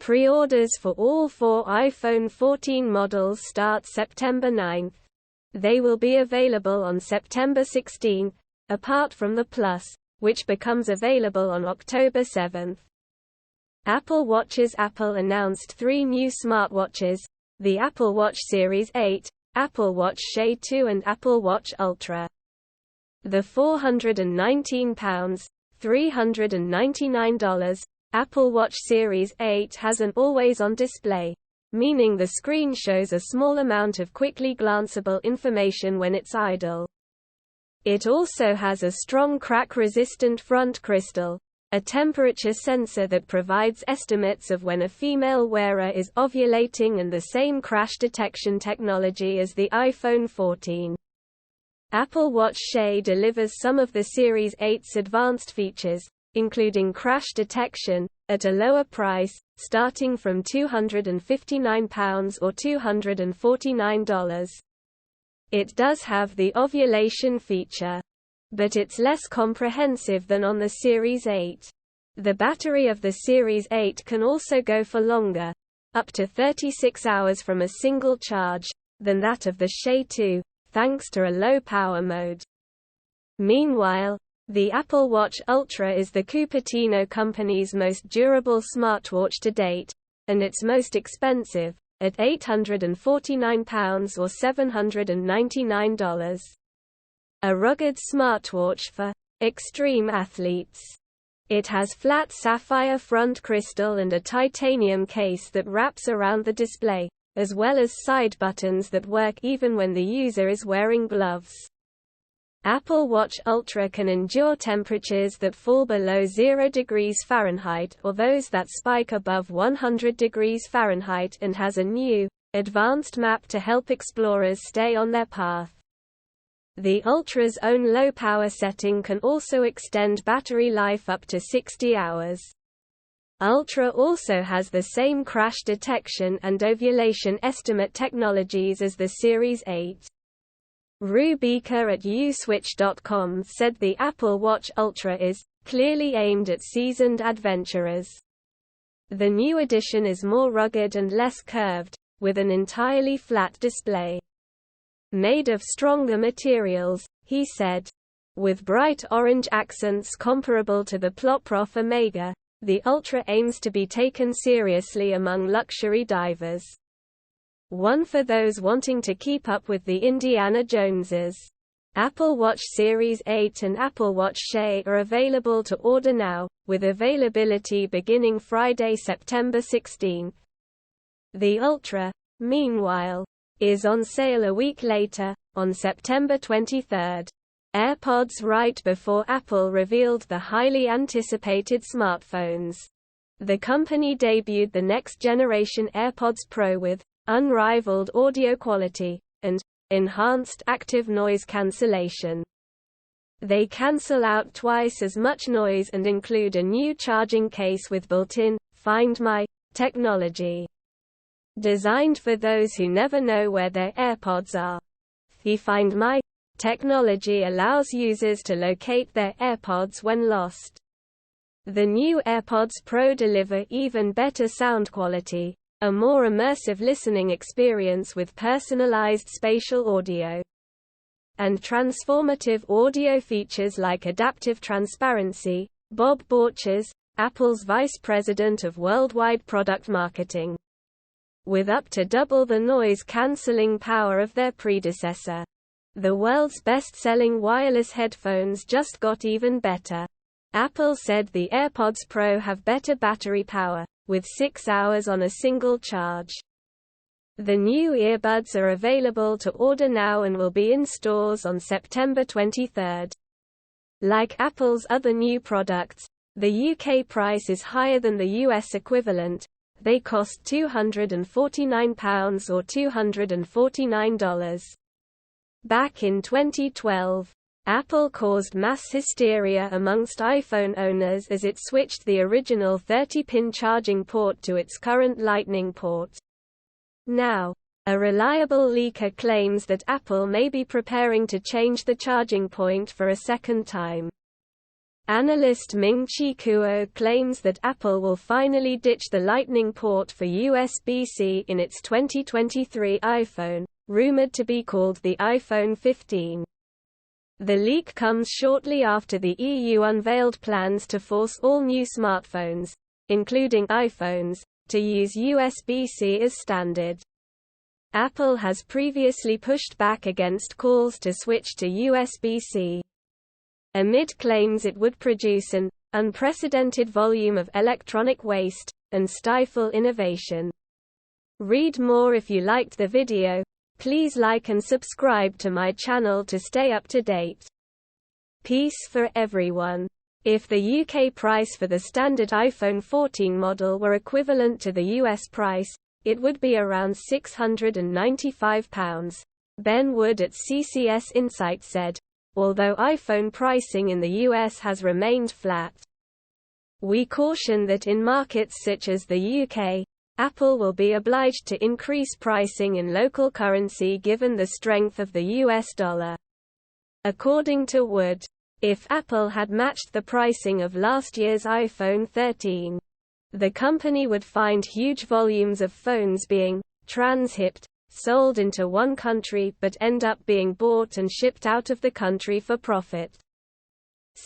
Pre-orders for all 4 iPhone 14 models start September 9. They will be available on September 16, apart from the Plus, which becomes available on October 7. Apple Watches. Apple announced 3 new smartwatches, the Apple Watch Series 8, Apple Watch SE 2 and Apple Watch Ultra. The £419, $399, Apple Watch Series 8 has an always-on display, meaning the screen shows a small amount of quickly glanceable information when it's idle. It also has a strong crack-resistant front crystal, a temperature sensor that provides estimates of when a female wearer is ovulating, and the same crash detection technology as the iPhone 14. Apple Watch SE delivers some of the Series 8's advanced features, including crash detection, at a lower price, starting from £259 or $249. It does have the ovulation feature, but it's less comprehensive than on the Series 8. The battery of the Series 8 can also go for longer, up to 36 hours from a single charge, than that of the SE 2, thanks to a low-power mode. Meanwhile, the Apple Watch Ultra is the Cupertino company's most durable smartwatch to date, and its most expensive, at £849 or $799. A rugged smartwatch for extreme athletes. It has flat sapphire front crystal and a titanium case that wraps around the display, as well as side buttons that work even when the user is wearing gloves. Apple Watch Ultra can endure temperatures that fall below 0 degrees Fahrenheit or those that spike above 100 degrees Fahrenheit, and has a new, advanced map to help explorers stay on their path. The Ultra's own low-power setting can also extend battery life up to 60 hours. Ultra also has the same crash detection and ovulation estimate technologies as the Series 8. Ru Beaker at uswitch.com said the Apple Watch Ultra is clearly aimed at seasoned adventurers. The new edition is more rugged and less curved, with an entirely flat display. Made of stronger materials, he said. With bright orange accents comparable to the Plopprof Omega, the Ultra aims to be taken seriously among luxury divers. One for those wanting to keep up with the Indiana Joneses. Apple Watch Series 8 and Apple Watch SE are available to order now, with availability beginning Friday, September 16. The Ultra, meanwhile, is on sale a week later, on September 23. AirPods. Right before Apple revealed the highly anticipated smartphones, the company debuted the next-generation AirPods Pro with unrivaled audio quality and enhanced active noise cancellation. They cancel out twice as much noise and include a new charging case with built-in Find My technology. Designed for those who never know where their AirPods are. The Find My technology allows users to locate their AirPods when lost. The new AirPods Pro deliver even better sound quality, a more immersive listening experience with personalized spatial audio, and transformative audio features like adaptive transparency. Bob Borchers, Apple's vice president of worldwide product marketing, with up to double the noise-canceling power of their predecessor. The world's best-selling wireless headphones just got even better. Apple said the AirPods Pro have better battery power, with 6 hours on a single charge. The new earbuds are available to order now and will be in stores on September 23. Like Apple's other new products, the UK price is higher than the US equivalent. They cost £249 or $249. Back in 2012, Apple caused mass hysteria amongst iPhone owners as it switched the original 30-pin charging port to its current Lightning port. Now, a reliable leaker claims that Apple may be preparing to change the charging point for a second time. Analyst Ming-Chi Kuo claims that Apple will finally ditch the Lightning port for USB-C in its 2023 iPhone, rumored to be called the iPhone 15. The leak comes shortly after the EU unveiled plans to force all new smartphones, including iPhones, to use USB-C as standard. Apple has previously pushed back against calls to switch to USB-C, amid claims it would produce an unprecedented volume of electronic waste and stifle innovation. Read more. If you liked the video, please like and subscribe to my channel to stay up to date. Peace for everyone. If the UK price for the standard iPhone 14 model were equivalent to the US price, it would be around £695, Ben Wood at CCS Insight said, although iPhone pricing in the US has remained flat. We caution that in markets such as the UK, Apple will be obliged to increase pricing in local currency given the strength of the US dollar. According to Wood, if Apple had matched the pricing of last year's iPhone 13, the company would find huge volumes of phones being trans-shipped, sold into one country but end up being bought and shipped out of the country for profit.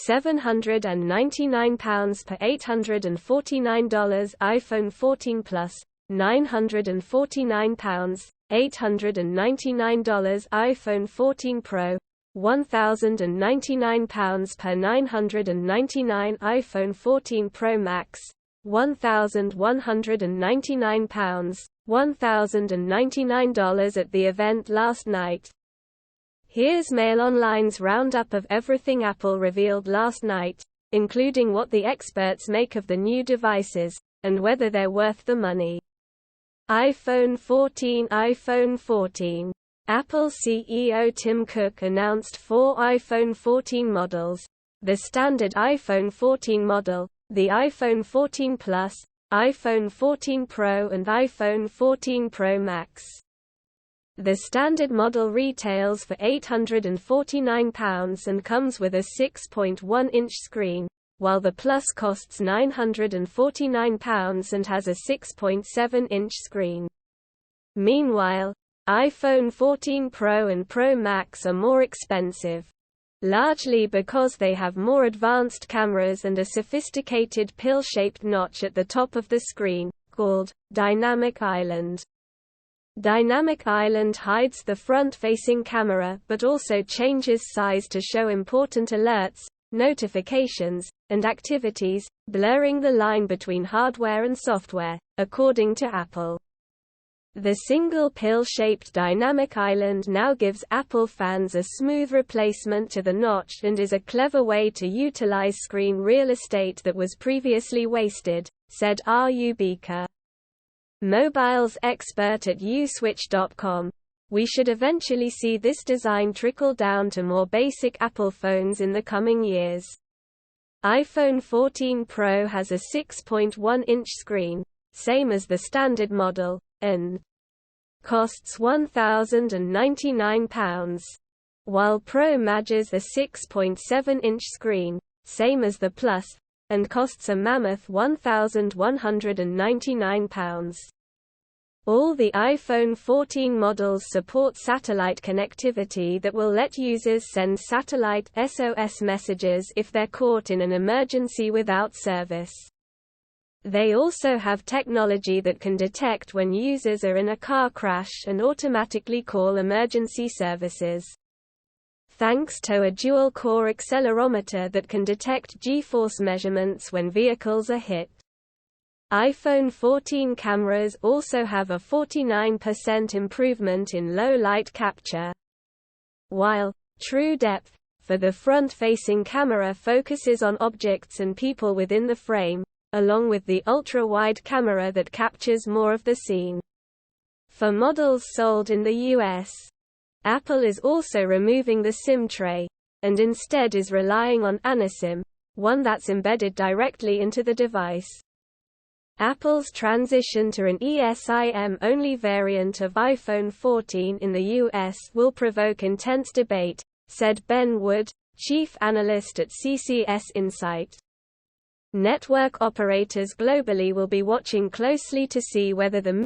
£799 per $849 iPhone 14 Plus, £949, $899 iPhone 14 Pro, £1,099 per $999 iPhone 14 Pro Max, £1,199, $1,099 at the event last night. Here's Mail Online's roundup of everything Apple revealed last night, including what the experts make of the new devices, and whether they're worth the money. iPhone 14. Apple CEO Tim Cook announced 4 iPhone 14 models: the standard iPhone 14 model, the iPhone 14 Plus, iPhone 14 Pro and iPhone 14 Pro Max. The standard model retails for £849 and comes with a 6.1-inch screen, while the Plus costs £949 and has a 6.7-inch screen. Meanwhile, iPhone 14 Pro and Pro Max are more expensive, largely because they have more advanced cameras and a sophisticated pill-shaped notch at the top of the screen, called Dynamic Island. Dynamic Island hides the front-facing camera but also changes size to show important alerts, notifications, and activities, blurring the line between hardware and software, according to Apple. The single pill-shaped Dynamic Island now gives Apple fans a smooth replacement to the notch and is a clever way to utilize screen real estate that was previously wasted, said R.U. Beaker, mobiles expert at uswitch.com. We should eventually see this design trickle down to more basic Apple phones in the coming years. iPhone 14 Pro has a 6.1-inch screen, same as the standard model, and costs £1,099, while Pro matches a 6.7-inch screen, same as the Plus, and costs a mammoth £1,199. All the iPhone 14 models support satellite connectivity that will let users send satellite SOS messages if they're caught in an emergency without service. They also have technology that can detect when users are in a car crash and automatically call emergency services. Thanks to a dual-core accelerometer that can detect G-force measurements when vehicles are hit. iPhone 14 cameras also have a 49% improvement in low-light capture, while true depth for the front-facing camera focuses on objects and people within the frame, along with the ultra-wide camera that captures more of the scene. For models sold in the US, Apple is also removing the SIM tray, and instead is relying on AnaSIM, one that's embedded directly into the device. Apple's transition to an eSIM-only variant of iPhone 14 in the US will provoke intense debate, said Ben Wood, chief analyst at CCS Insight. Network operators globally will be watching closely to see whether the